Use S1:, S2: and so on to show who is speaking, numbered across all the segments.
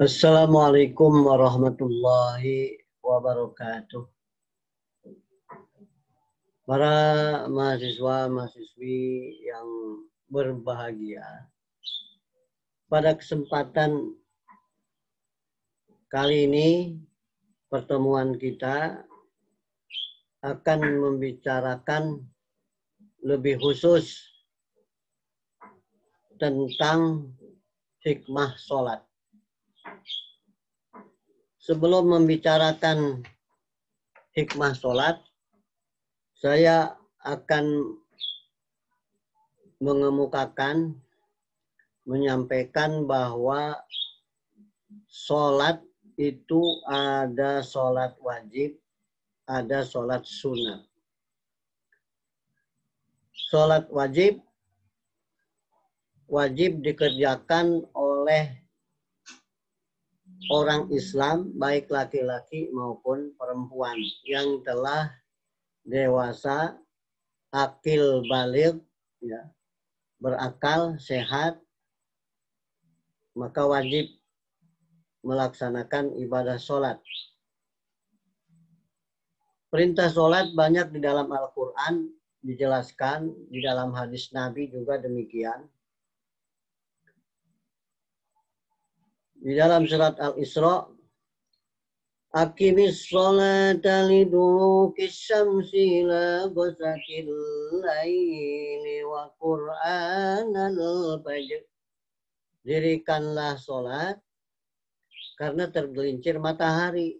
S1: Assalamualaikum warahmatullahi wabarakatuh. Para mahasiswa-mahasiswi yang berbahagia, pada kesempatan kali ini pertemuan kita akan membicarakan lebih khusus tentang hikmah sholat. Sebelum membicarakan hikmah sholat, saya akan menyampaikan bahwa sholat itu ada sholat wajib, ada sholat sunnah. Sholat wajib dikerjakan oleh orang Islam, baik laki-laki maupun perempuan yang telah dewasa, akil baligh, ya, berakal, sehat, maka wajib melaksanakan ibadah sholat. Perintah sholat banyak di dalam Al-Quran dijelaskan, di dalam hadis Nabi juga demikian. Di dalam surat Al-Isra, Aqimis sholata liduluki syamsi ila ghasaqil laili wa qur'anal fajr. Dirikanlah sholat karena tergelincir matahari.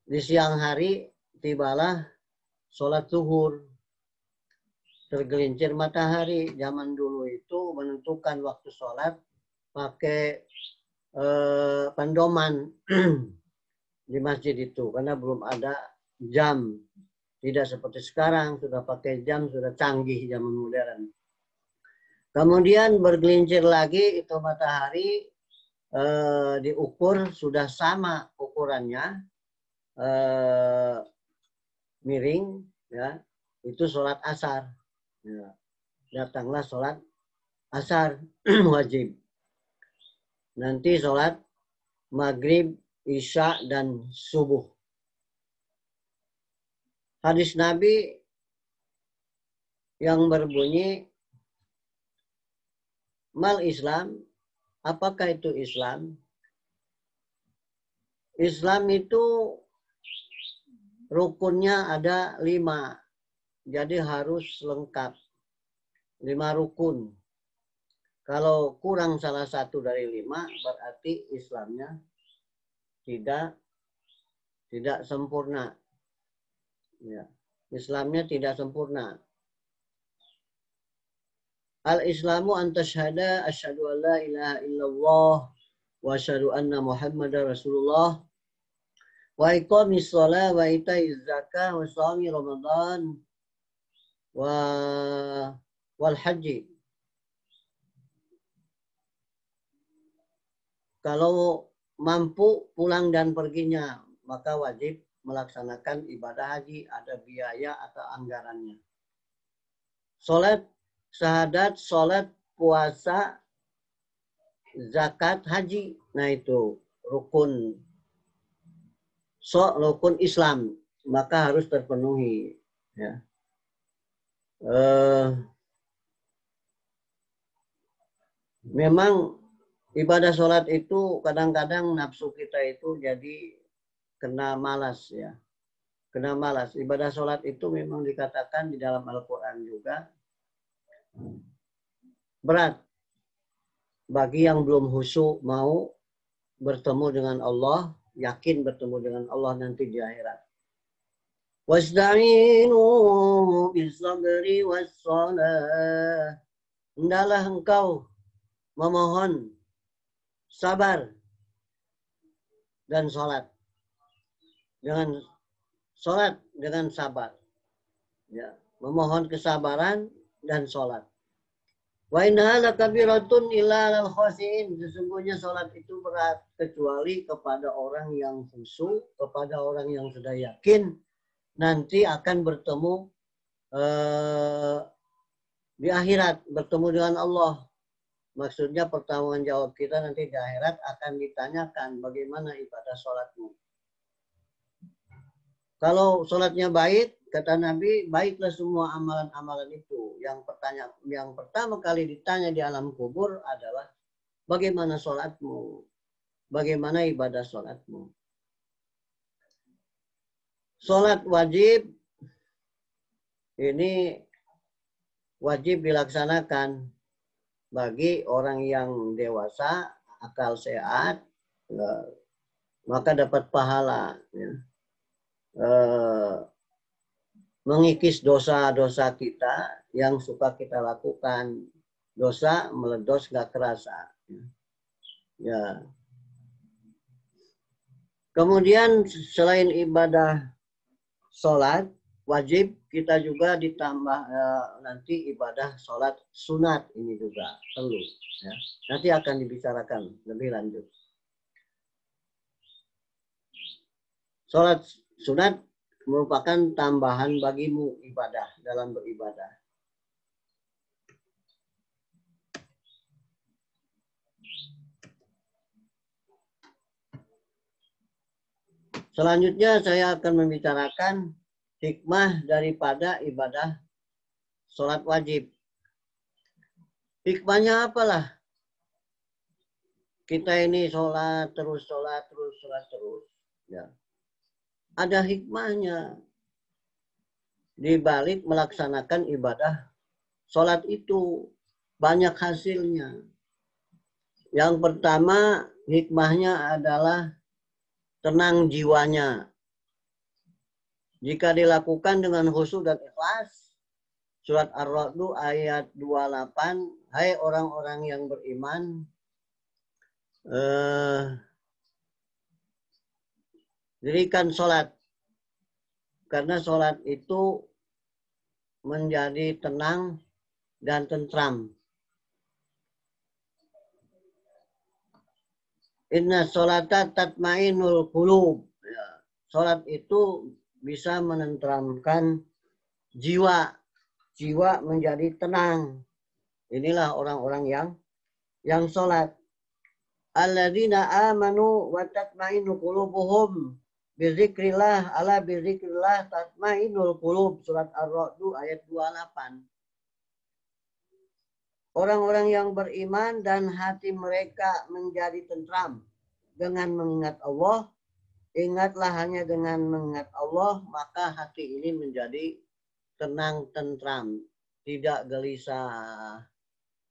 S1: Di siang hari tibalah sholat zuhur. Tergelincir matahari. Zaman dulu itu menentukan waktu sholat pakai pendoman di masjid itu, karena belum ada jam. Tidak seperti sekarang, sudah pakai jam, sudah canggih zaman modern. Kemudian bergelincir lagi itu matahari, diukur sudah sama ukurannya, miring, ya, itu sholat asar. Ya. Datanglah sholat asar wajib. Nanti sholat maghrib, isya, dan subuh. Hadis Nabi yang berbunyi, mal Islam, apakah itu Islam? Islam itu rukunnya ada 5. Jadi harus lengkap. 5 rukun. Kalau kurang salah satu dari 5, berarti Islamnya tidak sempurna. Ya. Islamnya tidak sempurna. Al-Islamu an tashhada asyhadu an la ilaha illallah wa asyhadu anna Muhammadar Rasulullah wa iqamis shalah wa itaiz zakah wa shaumi Ramadan wal haji. Kalau mampu pulang dan perginya, maka wajib melaksanakan ibadah haji, ada biaya atau anggarannya. Sholat, syahadat, sholat, puasa, zakat, haji. Nah itu rukun Islam, maka harus terpenuhi. Ya. Memang ibadah sholat itu kadang-kadang nafsu kita itu jadi kena malas, ya. Kena malas. Ibadah sholat itu memang dikatakan di dalam Al-Quran juga berat bagi yang belum khusyuk mau bertemu dengan Allah, yakin bertemu dengan Allah nanti di akhirat. Wasta'inu bis-sabri was-shalah. Hendaklah engkau memohon sabar dan sholat. Dengan sabar. Ya, memohon kesabaran dan sholat. Wa innaha lakabiratun illa 'alal khashi'in. Sesungguhnya sholat itu berat kecuali kepada orang yang khusyuk, kepada orang yang sudah yakin nanti akan bertemu di akhirat bertemu dengan Allah. Maksudnya pertanggung jawab kita nanti di akhirat akan ditanyakan bagaimana ibadah sholatmu. Kalau sholatnya baik, kata Nabi, baiklah semua amalan-amalan itu. Yang pertama kali ditanya di alam kubur adalah bagaimana sholatmu, bagaimana ibadah sholatmu. Sholat wajib ini wajib dilaksanakan bagi orang yang dewasa, akal sehat, maka dapat pahala. Ya. Mengikis dosa-dosa kita yang suka kita lakukan. Dosa meledos gak kerasa. Ya. Kemudian selain ibadah sholat wajib, kita juga ditambah nanti ibadah sholat sunat ini juga perlu. Ya. Nanti akan dibicarakan lebih lanjut. Sholat sunat merupakan tambahan bagimu ibadah dalam beribadah. Selanjutnya saya akan membicarakan hikmah daripada ibadah sholat wajib. Hikmahnya apalah? Kita ini sholat terus. Ya. Ada hikmahnya di balik melaksanakan ibadah sholat itu. Banyak hasilnya. Yang pertama hikmahnya adalah tenang jiwanya. Jika dilakukan dengan khusyuk dan ikhlas, surat Ar-Ra'd ayat 28, hai orang-orang yang beriman, dirikan sholat. Karena sholat itu menjadi tenang dan tentram. Inna sholata tatmainul qulub. Ya, sholat itu bisa menenteramkan jiwa. Jiwa menjadi tenang. Inilah orang-orang yang sholat. Alladzina amanu wa tatmainu qulubuhum bizikrillah ala bizikrillah tatmainul qulub. Surat Ar-Ra'd ayat 28. Orang-orang yang beriman dan hati mereka menjadi tentram dengan mengingat Allah. Ingatlah hanya dengan mengingat Allah, maka hati ini menjadi tenang, tentram, tidak gelisah.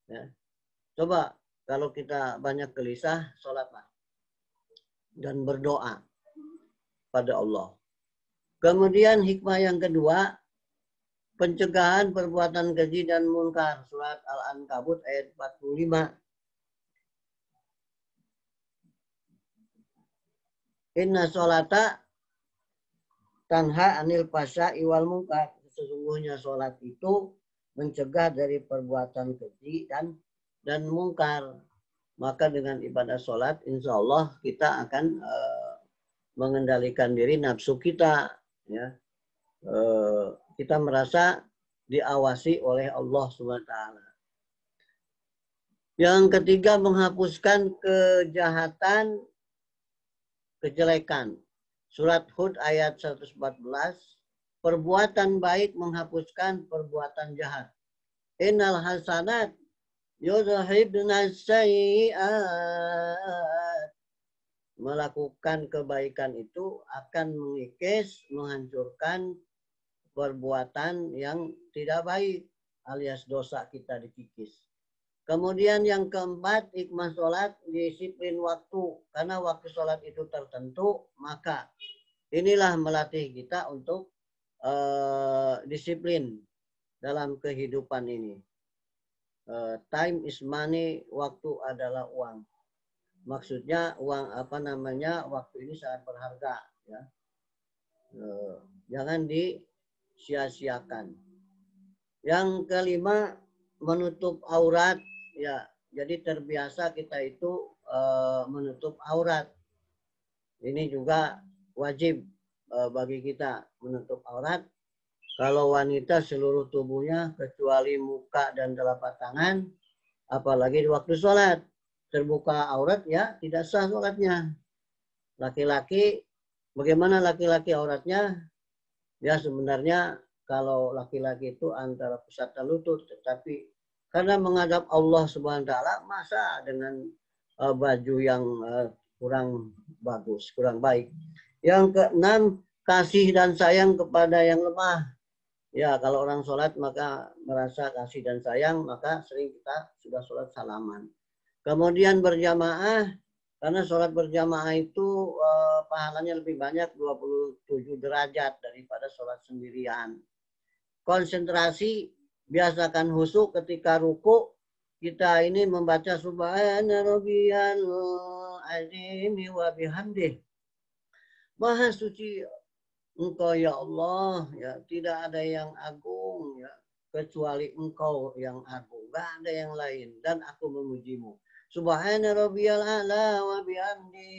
S1: Ya. Coba kalau kita banyak gelisah, sholatlah dan berdoa pada Allah. Kemudian hikmah yang kedua, pencegahan perbuatan keji dan munkar. Surat Al-Ankabut ayat 45. Inna sholata tanha anil fasya'i wal munkar. Sesungguhnya sholat itu mencegah dari perbuatan keji dan mungkar. Maka dengan ibadah sholat, insya Allah kita akan mengendalikan diri nafsu kita. Ya. Kita merasa diawasi oleh Allah SWT. Yang ketiga, menghapuskan kejahatan, kejelekan. Surat Hud ayat 114, perbuatan baik menghapuskan perbuatan jahat. Innal hasanat yudhibna sayyi'at. Melakukan kebaikan itu akan mengikis, menghancurkan perbuatan yang tidak baik, alias dosa kita dikikis. Kemudian yang keempat, hikmah sholat, disiplin waktu. Karena waktu sholat itu tertentu, maka inilah melatih kita untuk disiplin dalam kehidupan ini. Time is money, waktu adalah uang. Maksudnya uang waktu ini sangat berharga. Ya. Jangan sia-siakan. Yang kelima, menutup aurat. Ya, jadi terbiasa kita itu menutup aurat. Ini juga wajib bagi kita menutup aurat. Kalau wanita seluruh tubuhnya kecuali muka dan telapak tangan, apalagi di waktu sholat. Terbuka aurat ya tidak sah sholatnya. Laki-laki, bagaimana laki-laki auratnya? Ya sebenarnya kalau laki-laki itu antara pusat dan lutut, tetapi karena menghadap Allah Subhanahu wa taala, masa dengan baju yang kurang bagus, kurang baik. Yang keenam, kasih dan sayang kepada yang lemah. Ya, kalau orang sholat maka merasa kasih dan sayang, maka sering kita sudah sholat salaman. Kemudian berjamaah, karena sholat berjamaah itu pahalanya lebih banyak 27 derajat daripada sholat sendirian. Konsentrasi, biasakan khusyuk ketika ruku, kita ini membaca subhana rabbiyal azim wa bihamdih. Maha suci Engkau ya Allah, ya tidak ada yang agung ya kecuali Engkau yang agung, gak ada yang lain dan aku memujimu. Subhana rabbiyal a'la wa bihamdi.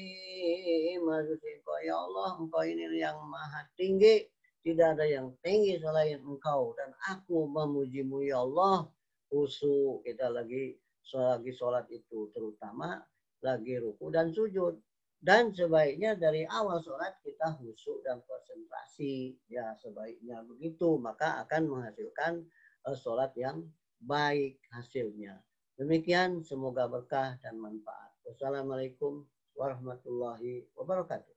S1: Maha suci Engkau ya Allah, Engkau ini yang maha tinggi, tidak ada yang tinggi selain Engkau dan aku memujimu ya Allah. Khusyuk kita lagi sholat itu, terutama lagi ruku dan sujud. Dan sebaiknya dari awal sholat kita khusyuk dan konsentrasi. Ya sebaiknya begitu. Maka akan menghasilkan sholat yang baik hasilnya. Demikian semoga berkah dan manfaat. Wassalamualaikum warahmatullahi wabarakatuh.